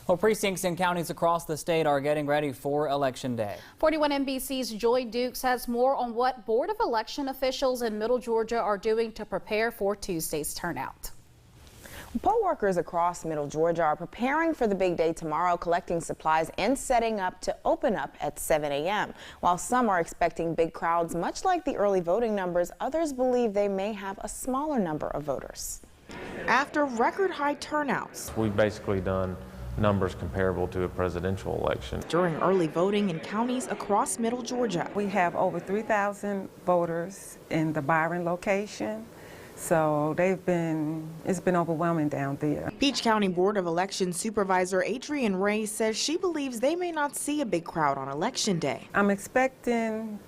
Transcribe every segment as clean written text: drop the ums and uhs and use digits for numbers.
Well, precincts in counties across the state are getting ready for Election Day. 41 NBC's Joy Dukes has more on what Board of Election officials in Middle Georgia are doing to prepare for Tuesday's turnout. Poll workers across Middle Georgia are preparing for the big day tomorrow, collecting supplies and setting up to open up at 7 a.m. While some are expecting big crowds, much like the early voting numbers, others believe they may have a smaller number of voters. After record high turnouts, we've basically done numbers comparable to a presidential election. During early voting in counties across Middle Georgia, we have over 3,000 voters in the Byron location. So it's been overwhelming down there. Peach County Board of Election Supervisor Adrienne Ray says she believes they may not see a big crowd on Election Day. I'm expecting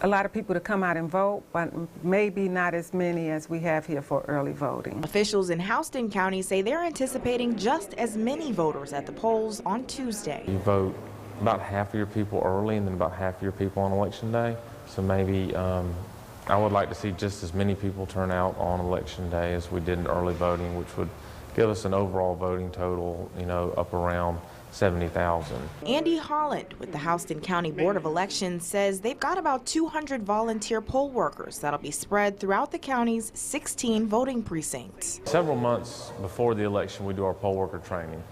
a lot of people to come out and vote, but maybe not as many as we have here for early voting. Officials in Houston County say they're anticipating just as many voters at the polls on Tuesday. You vote about half of your people early and then about half of your people on Election Day. So maybe I would like to see just as many people turn out on Election Day as we did in early voting, which would give us an overall voting total, up around 70,000. Andy Holland with the Houston County Board of Elections says they've got about 200 volunteer poll workers that'll be spread throughout the county's 16 voting precincts. Several months before the election, we do our poll worker training.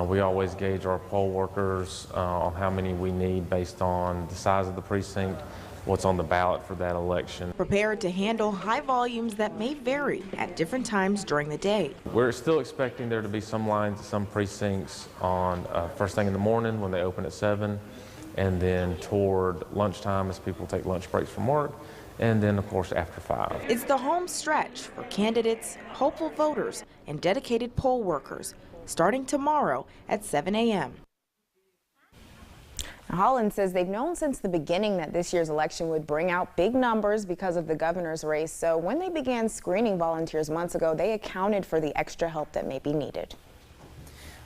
We always gauge our poll workers on how many we need based on the size of the precinct, what's on the ballot for that election. Prepared to handle high volumes that may vary at different times during the day. We're still expecting there to be some lines at some precincts on first thing in the morning when they open at 7, and then toward lunchtime as people take lunch breaks from work, and then of course after 5. It's the home stretch for candidates, hopeful voters, and dedicated poll workers, starting tomorrow at 7 a.m. Holland says they've known since the beginning that this year's election would bring out big numbers because of the governor's race. So when they began screening volunteers months ago, they accounted for the extra help that may be needed.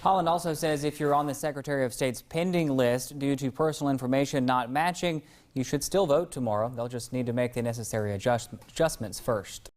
Holland also says if you're on the Secretary of State's pending list due to personal information not matching, you should still vote tomorrow. They'll just need to make the necessary adjustments first.